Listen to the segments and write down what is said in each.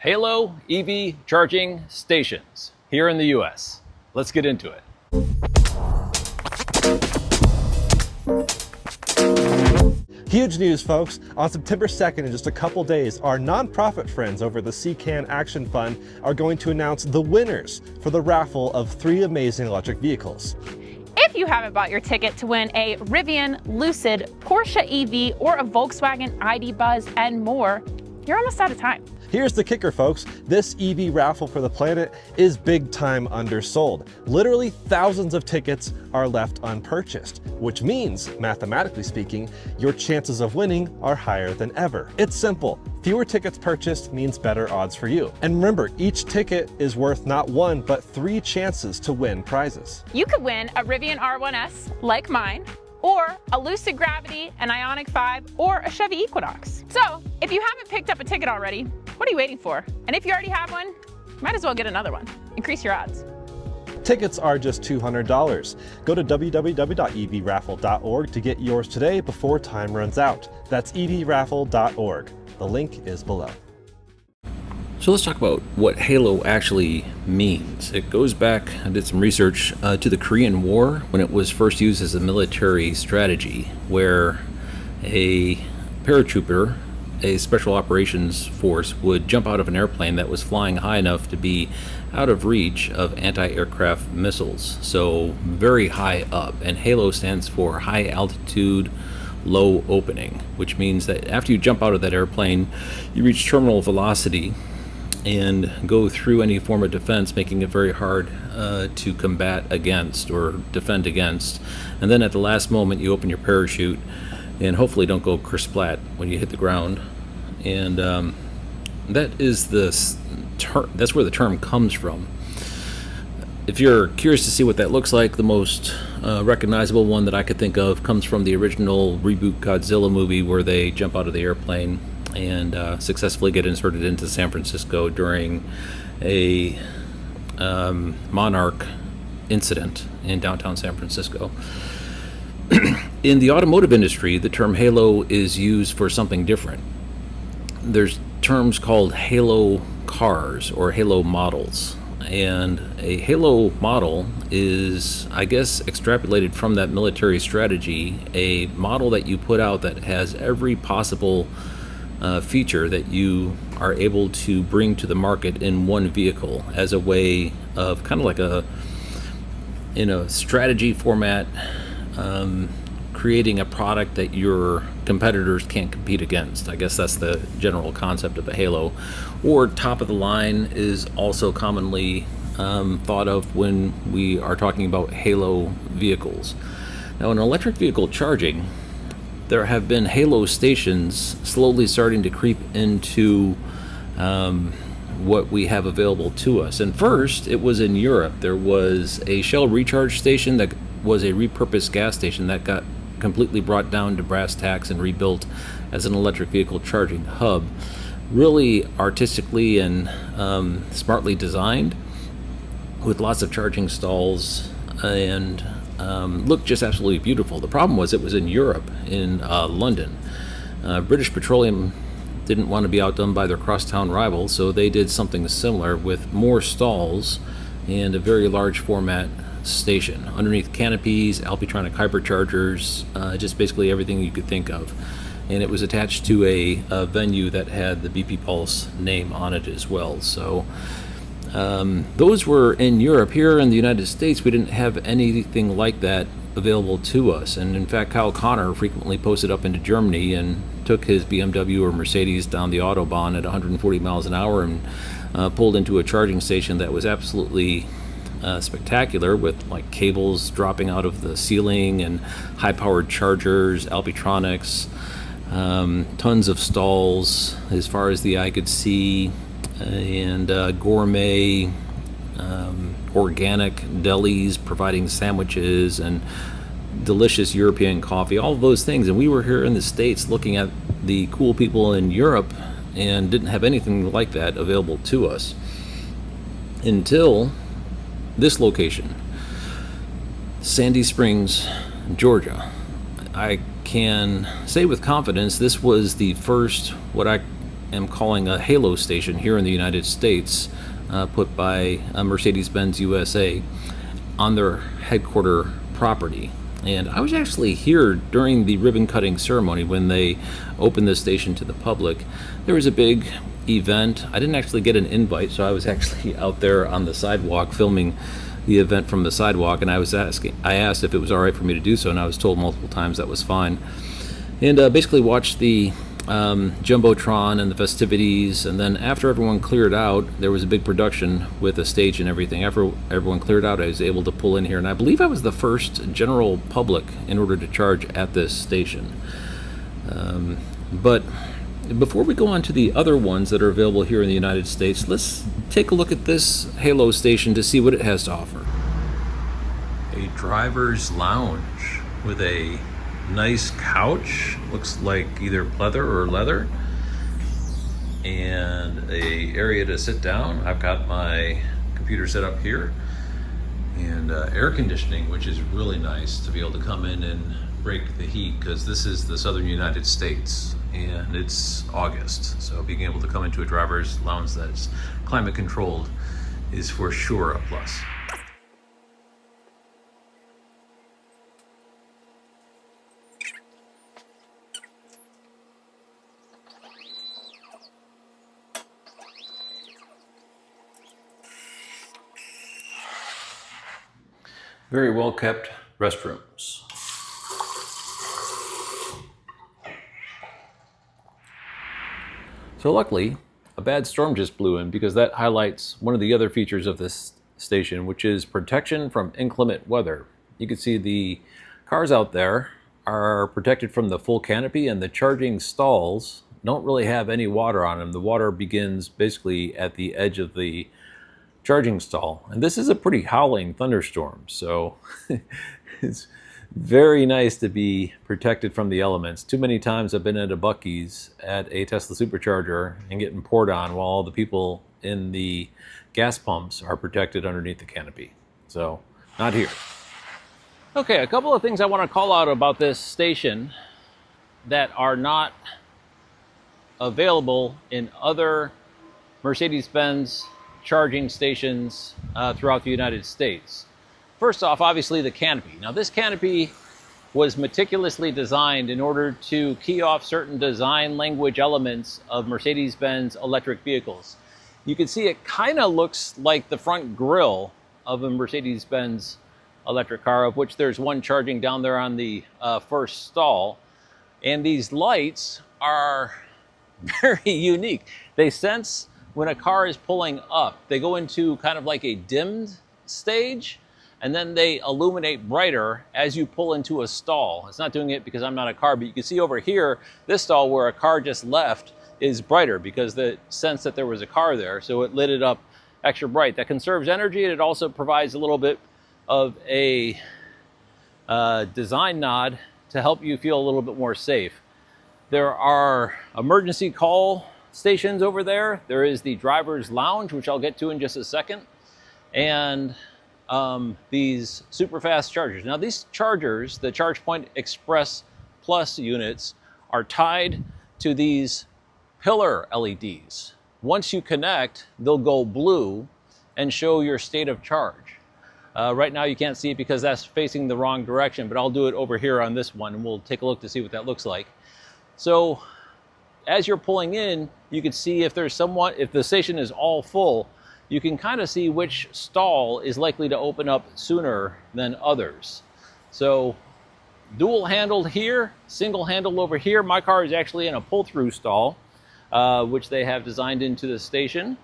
Halo EV charging stations here in the US. Let's get into it. Huge news, folks. On September 2nd, in just a couple days, our nonprofit friends over the CCAN Action Fund are going to announce the winners for the raffle of 3 amazing electric vehicles. If you haven't bought your ticket to win a Rivian, Lucid, Porsche EV, or a Volkswagen ID Buzz and more, you're almost out of time. Here's the kicker, folks. This EV raffle for the planet is big time undersold. Literally thousands of tickets are left unpurchased, which means, mathematically speaking, your chances of winning are higher than ever. It's simple. Fewer tickets purchased means better odds for you. And remember, each ticket is worth not 1, but 3 chances to win prizes. You could win a Rivian R1S, like mine, or a Lucid Gravity, an Ioniq 5, or a Chevy Equinox. So, if you haven't picked up a ticket already, what are you waiting for? And if you already have one, might as well get another one. Increase your odds. Tickets are just $200. Go to www.evraffle.org to get yours today before time runs out. That's evraffle.org. The link is below. So let's talk about what Halo actually means. It goes back, I did some research, to the Korean War when it was first used as a military strategy, where a paratrooper, a special operations force, would jump out of an airplane that was flying high enough to be out of reach of anti-aircraft missiles, so very high up. And Halo stands for high altitude, low opening, which means that after you jump out of that airplane, you reach terminal velocity and go through any form of defense, making it very hard to combat against or defend against. And then at the last moment, you open your parachute and hopefully don't go kersplat when you hit the ground. And that is that's where the term comes from. If you're curious to see what that looks like, the most recognizable one that I could think of comes from the original reboot Godzilla movie, where they jump out of the airplane and successfully get inserted into San Francisco during a Monarch incident in downtown San Francisco. In the automotive industry, the term Halo is used for something different. There's terms called Halo cars or Halo models. And a Halo model is, I guess, extrapolated from that military strategy, a model that you put out that has every possible feature that you are able to bring to the market in one vehicle, as a way of kind of like in a strategy format, creating a product that your competitors can't compete against. I guess that's the general concept of a Halo. Or top of the line is also commonly thought of when we are talking about Halo vehicles. Now, in electric vehicle charging, there have been Halo stations slowly starting to creep into what we have available to us. And first, it was in Europe. There was a Shell recharge station that was a repurposed gas station that got completely brought down to brass tacks and rebuilt as an electric vehicle charging hub. Really artistically and smartly designed, with lots of charging stalls, and looked just absolutely beautiful. The problem was it was in Europe, in London. British Petroleum didn't want to be outdone by their crosstown rivals, so they did something similar with more stalls and a very large format station. Underneath canopies, Alpitronic hyperchargers, just basically everything you could think of. And it was attached to a venue that had the BP Pulse name on it as well. So those were in Europe. Here in the United States, we didn't have anything like that available to us. And in fact, Kyle Connor frequently posted up into Germany and took his BMW or Mercedes down the Autobahn at 140 miles an hour and pulled into a charging station that was absolutely spectacular, with like cables dropping out of the ceiling and high-powered chargers, Alpitronics, tons of stalls as far as the eye could see, and gourmet, organic delis providing sandwiches and delicious European coffee, all of those things. And we were here in the States looking at the cool people in Europe and didn't have anything like that available to us until this location, Sandy Springs, Georgia. I can say with confidence this was the first, what I am calling a Halo station here in the United States, put by Mercedes-Benz USA on their headquarter property. And I was actually here during the ribbon cutting ceremony when they opened this station to the public. There was a big event. I didn't actually get an invite, so I was actually out there on the sidewalk filming the event from the sidewalk, and I asked if it was all right for me to do so, and I was told multiple times that was fine. And basically watched the Jumbotron and the festivities, and then after everyone cleared out, there was a big production with a stage and everything. After everyone cleared out, I was able to pull in here, and I believe I was the first general public in order to charge at this station. But before we go on to the other ones that are available here in the United States, let's take a look at this Halo station to see what it has to offer. A driver's lounge with a nice couch, looks like either pleather or leather, and a area to sit down. I've got my computer set up here, and air conditioning, which is really nice to be able to come in and break the heat, because this is the southern United States and it's August, so being able to come into a driver's lounge that's climate controlled is for sure a plus. Very well kept restrooms. So luckily, a bad storm just blew in, because that highlights one of the other features of this station, which is protection from inclement weather. You can see the cars out there are protected from the full canopy, and the charging stalls don't really have any water on them. The water begins basically at the edge of the charging stall. And this is a pretty howling thunderstorm, so it's very nice to be protected from the elements. Too many times I've been at a Buc-ee's at a Tesla supercharger and getting poured on while all the people in the gas pumps are protected underneath the canopy. So, not here. Okay, a couple of things I want to call out about this station that are not available in other Mercedes-Benz charging stations throughout the United States. First off, obviously the canopy. Now this canopy was meticulously designed in order to key off certain design language elements of Mercedes-Benz electric vehicles. You can see it kind of looks like the front grille of a Mercedes-Benz electric car, of which there's one charging down there on the first stall. And these lights are very unique. They sense when a car is pulling up. They go into kind of like a dimmed stage, and then they illuminate brighter as you pull into a stall. It's not doing it because I'm not a car, but you can see over here, this stall where a car just left is brighter because the sense that there was a car there, so it lit it up extra bright. That conserves energy, and it also provides a little bit of a design nod to help you feel a little bit more safe. There are emergency call stations over there. There is the driver's lounge, which I'll get to in just a second, and these super fast chargers. Now these chargers, the ChargePoint Express Plus units, are tied to these pillar LEDs. Once you connect, they'll go blue and show your state of charge. Right now you can't see it because that's facing the wrong direction, but I'll do it over here on this one and we'll take a look to see what that looks like. So as you're pulling in, you can see if there's someone, if the station is all full, you can kind of see which stall is likely to open up sooner than others. So dual handled here, single handled over here. My car is actually in a pull-through stall, which they have designed into the station.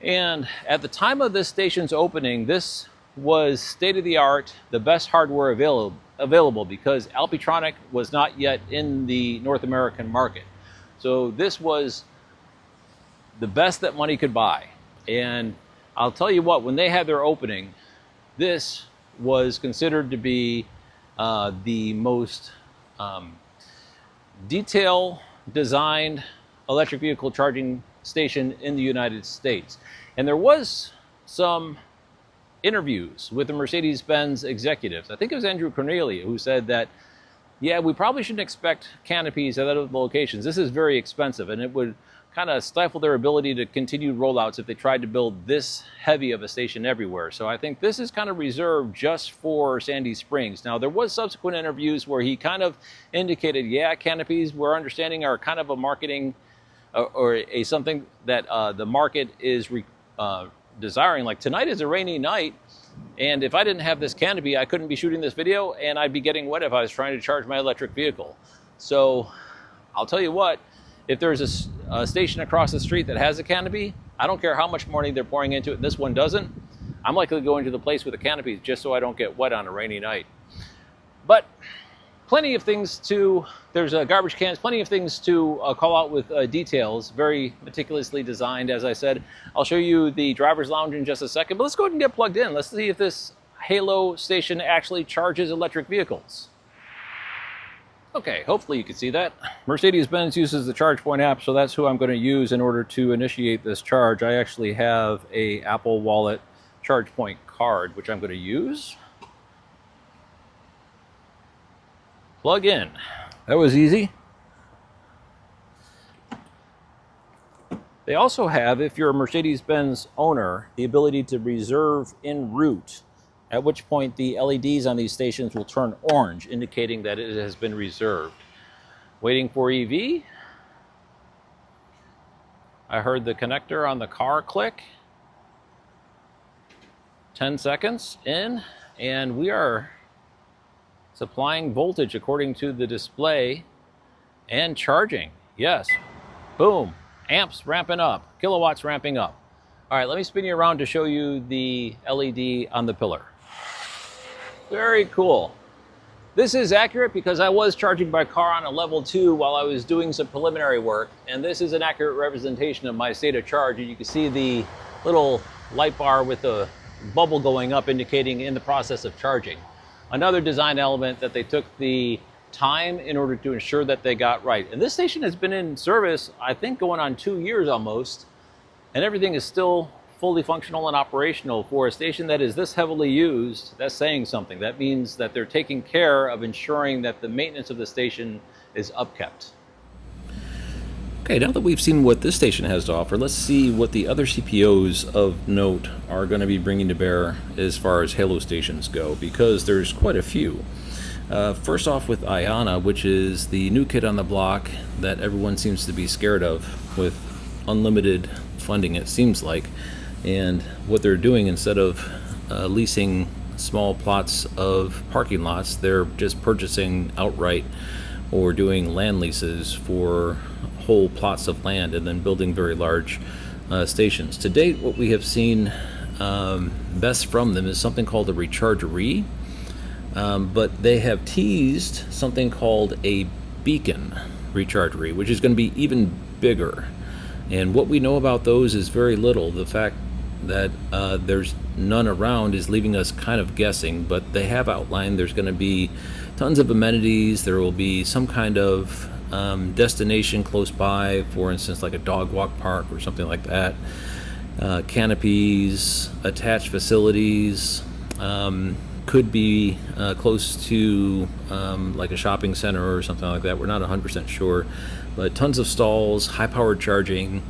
And at the time of this station's opening, this was state-of-the-art, the best hardware available because Alpitronic was not yet in the North American market. So this was the best that money could buy. And I'll tell you what, when they had their opening, this was considered to be the most detail-designed electric vehicle charging station in the United States. And there was some interviews with the Mercedes-Benz executives. I think it was Andrew Cornelia who said that, yeah, we probably shouldn't expect canopies at other locations. This is very expensive and it would kind of stifle their ability to continue rollouts if they tried to build this heavy of a station everywhere. So I think this is kind of reserved just for Sandy Springs. Now, there was subsequent interviews where he kind of indicated, yeah, canopies, we're understanding, are kind of a marketing or a something that the market is desiring. Like, tonight is a rainy night, and if I didn't have this canopy, I couldn't be shooting this video, and I'd be getting wet if I was trying to charge my electric vehicle. So I'll tell you what, if there's a station across the street that has a canopy, I don't care how much money they're pouring into it, and this one doesn't, I'm likely going to the place with the canopies just so I don't get wet on a rainy night. But plenty of things to, there's garbage cans, plenty of things to call out with details, very meticulously designed, as I said. I'll show you the driver's lounge in just a second, but let's go ahead and get plugged in. Let's see if this Halo station actually charges electric vehicles. Okay, hopefully you can see that. Mercedes-Benz uses the ChargePoint app, so that's who I'm going to use in order to initiate this charge. I actually have a Apple Wallet ChargePoint card, which I'm going to use. Plug in. That was easy. They also have, if you're a Mercedes-Benz owner, the ability to reserve en route, at which point the LEDs on these stations will turn orange, indicating that it has been reserved. Waiting for EV. I heard the connector on the car click. 10 seconds in, and we are supplying voltage according to the display and charging. Yes, boom, amps ramping up, kilowatts ramping up. All right, let me spin you around to show you the LED on the pillar. Very cool. This is accurate because I was charging my car on a level 2 while I was doing some preliminary work, and this is an accurate representation of my state of charge. And you can see the little light bar with the bubble going up indicating in the process of charging. Another design element that they took the time in order to ensure that they got right. And this station has been in service, I think, going on 2 years almost, and everything is still fully functional and operational. For a station that is this heavily used, that's saying something. That means that they're taking care of ensuring that the maintenance of the station is upkept. Okay, now that we've seen what this station has to offer, let's see what the other CPOs of note are going to be bringing to bear as far as Halo stations go, because there's quite a few. First off with Ayana, which is the new kid on the block that everyone seems to be scared of with unlimited funding, it seems like. And what they're doing, instead of leasing small plots of parking lots, they're just purchasing outright or doing land leases for whole plots of land and then building very large stations. To date, what we have seen best from them is something called a rechargery, but they have teased something called a beacon rechargery, which is going to be even bigger. And what we know about those is very little. The fact that there's none around is leaving us kind of guessing, but they have outlined there's going to be tons of amenities. There will be some kind of destination close by, for instance, like a dog walk park or something like that. Canopies, attached facilities, could be close to like a shopping center or something like that. We're not 100% sure, but tons of stalls, high-powered charging,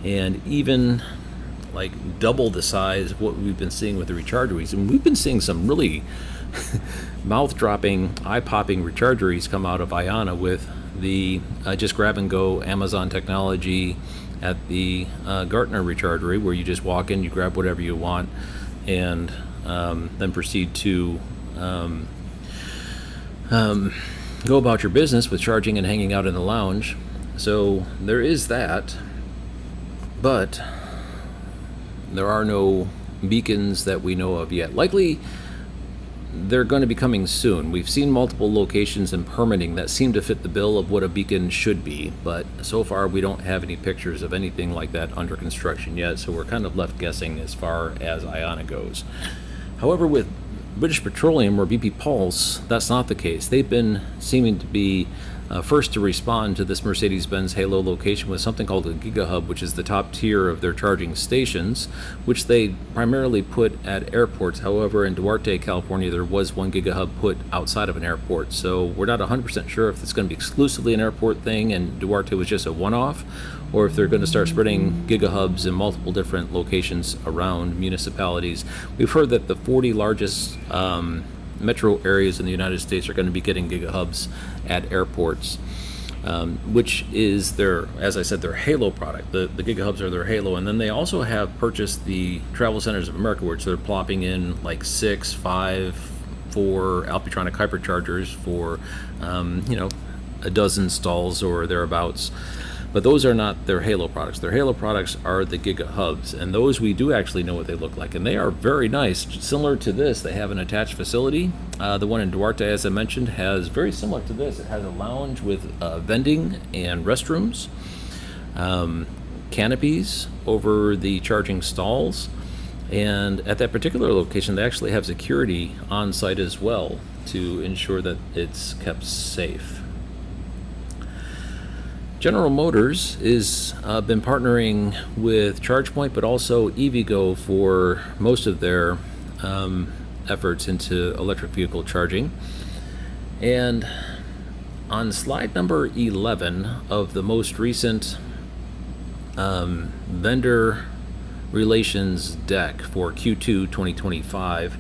and even like double the size of what we've been seeing with the rechargeries. And we've been seeing some really mouth-dropping, eye-popping rechargeries come out of Ayana with the just grab-and-go Amazon technology at the Gartner rechargery, where you just walk in, you grab whatever you want, and then proceed to go about your business with charging and hanging out in the lounge. So there is that, but there are no beacons that we know of yet. Likely they're going to be coming soon. We've seen multiple locations and permitting that seem to fit the bill of what a beacon should be, but so far we don't have any pictures of anything like that under construction yet, so we're kind of left guessing as far as Ayana goes. However, with British Petroleum or BP Pulse, that's not the case. They've been seeming to be first to respond to this Mercedes-Benz Halo location with something called a gigahub, which is the top tier of their charging stations, which they primarily put at airports. However, in Duarte, California, there was one gigahub put outside of an airport. So we're not 100% sure if it's going to be exclusively an airport thing and Duarte was just a one-off, or if they're going to start spreading gigahubs in multiple different locations around municipalities. We've heard that the 40 largest metro areas in the United States are going to be getting gigahubs at airports, which is their, as I said, their Halo product. The gigahubs are their Halo, and then they also have purchased the Travel Centers of America, which they're plopping in like 6, 5, 4 Alpitronic hyperchargers for, a dozen stalls or thereabouts. But those are not their Halo products. Their Halo products are the gigahubs, and those we do actually know what they look like, and they are very nice. Similar to this, they have an attached facility. The one in Duarte, as I mentioned, has very similar to this. It has a lounge with vending and restrooms, canopies over the charging stalls, and at that particular location, they actually have security on site as well to ensure that it's kept safe. General Motors is been partnering with ChargePoint, but also EVgo for most of their efforts into electric vehicle charging. And on slide number 11 of the most recent vendor relations deck for Q2 2025,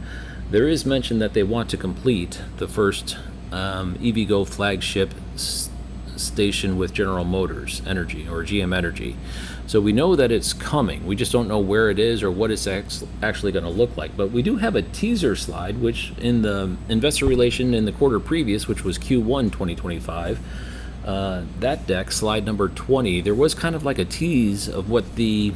there is mention that they want to complete the first EVgo flagship station with General Motors Energy, or GM Energy. So we know that it's coming. We just don't know where it is or what it's actually going to look like. But we do have a teaser slide, which in the investor relation in the quarter previous, which was Q1 2025, that deck, slide number 20, there was kind of like a tease of what the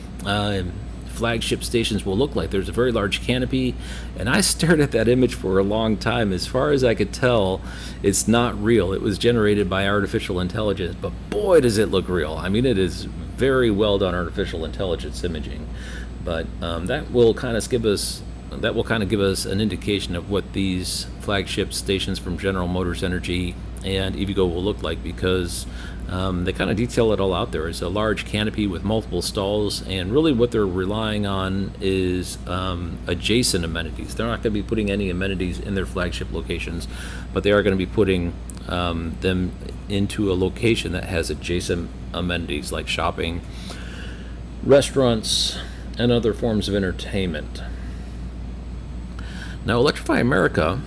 flagship stations will look like. There's a very large canopy, and I stared at that image for a long time. As far as I could tell, it's not real. It was generated by artificial intelligence, but boy does it look real. I mean, it is very well done artificial intelligence imaging. But that will kind of give us an indication of what these flagship stations from General Motors Energy and EVgo will look like, because they kind of detail it all out there. It's a large canopy with multiple stalls, and really what they're relying on is adjacent amenities. They're not going to be putting any amenities in their flagship locations, but they are going to be putting them into a location that has adjacent amenities like shopping, restaurants, and other forms of entertainment. Now, Electrify America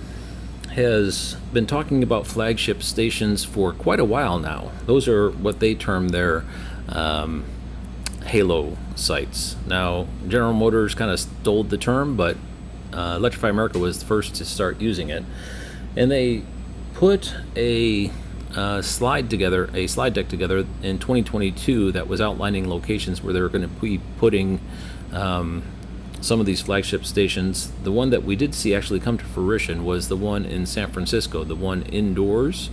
has been talking about flagship stations for quite a while now. Those are what they term their Halo sites. Now, General Motors kind of stole the term, but Electrify America was the first to start using it. And they put a slide deck together in 2022 that was outlining locations where they were going to be putting some of these flagship stations. The one that we did see actually come to fruition was the one in San Francisco, the one indoors,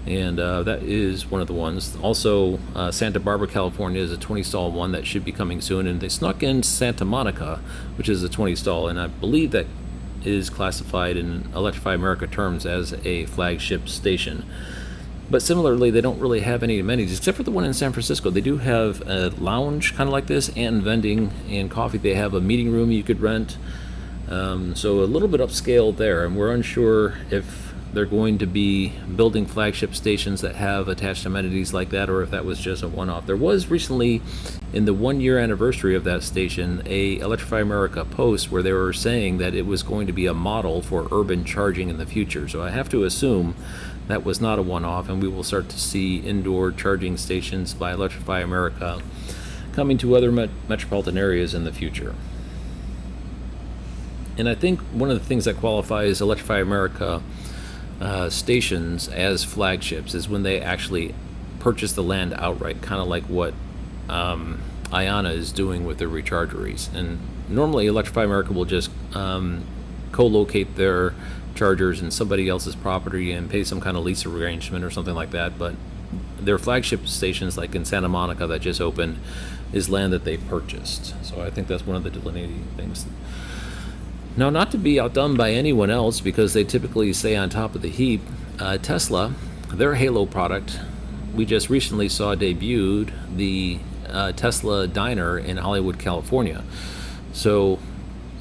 and that is one of the ones. Also, Santa Barbara, California is a 20-stall one that should be coming soon, and they snuck in Santa Monica, which is a 20-stall, and I believe that is classified in Electrify America terms as a flagship station. But similarly, they don't really have any amenities, except for the one in San Francisco. They do have a lounge kind of like this, and vending and coffee. They have a meeting room you could rent. So a little bit upscale there, and we're unsure if they're going to be building flagship stations that have attached amenities like that, or if that was just a one-off. There was recently, in the 1-year anniversary of that station, a Electrify America post where they were saying that it was going to be a model for urban charging in the future. So I have to assume that was not a one-off, and we will start to see indoor charging stations by Electrify America coming to other metropolitan areas in the future. And I think one of the things that qualifies Electrify America stations as flagships is when they actually purchase the land outright, kind of like what Ayana is doing with their rechargeries. And normally Electrify America will just co-locate their chargers in somebody else's property and pay some kind of lease arrangement or something like that, but their flagship stations, like in Santa Monica that just opened, is land that they purchased. So I think that's one of the delineating things. Now, not to be outdone by anyone else, because they typically stay on top of the heap, Tesla, their Halo product, we just recently saw debuted the Tesla Diner in Hollywood, California. So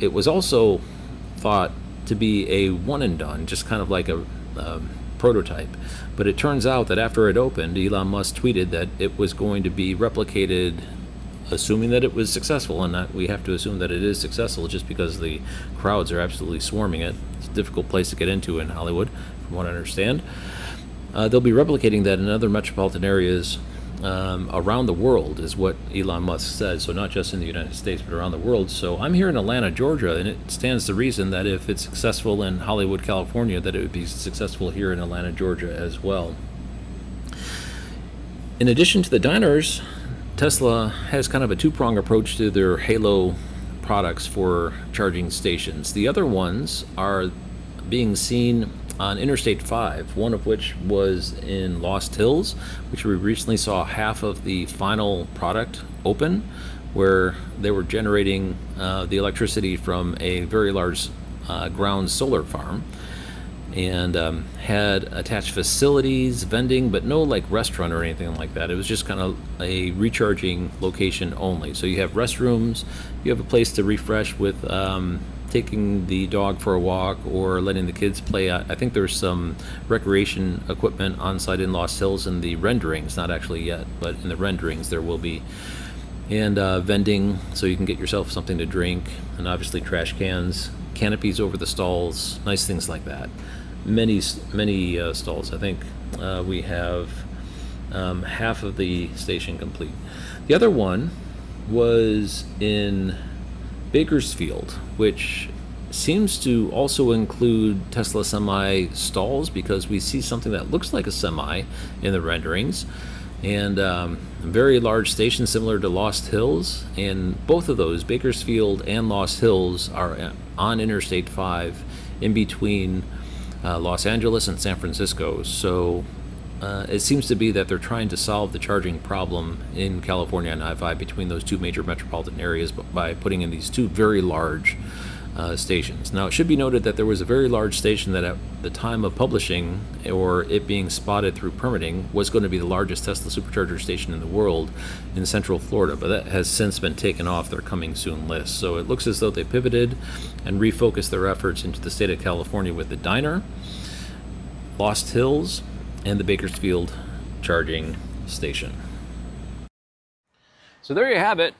it was also thought to be a one and done, just kind of like a prototype. But it turns out that after it opened, Elon Musk tweeted that it was going to be replicated, assuming that it was successful, and that we have to assume that it is successful just because the crowds are absolutely swarming it. It's a difficult place to get into in Hollywood, from what I understand. They'll be replicating that in other metropolitan areas around the world, is what Elon Musk said. So not just in the United States, but around the world. So I'm here in Atlanta, Georgia, and it stands to reason that if it's successful in Hollywood, California, that it would be successful here in Atlanta, Georgia as well. In addition to the diners, Tesla has kind of a two-prong approach to their Halo products for charging stations. The other ones are being seen on Interstate 5, one of which was in Lost Hills, which we recently saw half of the final product open, where they were generating the electricity from a very large ground solar farm, and had attached facilities, vending, but no like restaurant or anything like that. It was just kind of a recharging location only. So you have restrooms, you have a place to refresh with taking the dog for a walk or letting the kids play. I think there's some recreation equipment on site in Lost Hills in the renderings, not actually yet, but in the renderings there will be. And vending, so you can get yourself something to drink, and obviously trash cans, canopies over the stalls, nice things like that. Many stalls. I think we have half of the station complete. The other one was in Bakersfield, which seems to also include Tesla Semi stalls, because we see something that looks like a Semi in the renderings, and a very large station similar to Lost Hills. And both of those, Bakersfield and Lost Hills, are on Interstate 5 in between Los Angeles and San Francisco. So it seems to be that they're trying to solve the charging problem in California and I-5 between those two major metropolitan areas by putting in these two very large stations. Now, it should be noted that there was a very large station that at the time of publishing, or it being spotted through permitting, was going to be the largest Tesla supercharger station in the world in Central Florida, but that has since been taken off their coming soon list. So it looks as though they pivoted and refocused their efforts into the state of California with the diner, Lost Hills, and the Bakersfield charging station. So there you have it,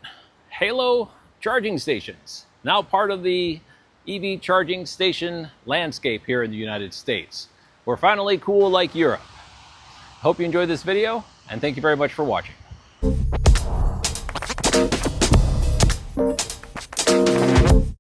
Halo charging stations, now part of the EV charging station landscape here in the United States. We're finally cool like Europe. Hope you enjoyed this video, and thank you very much for watching.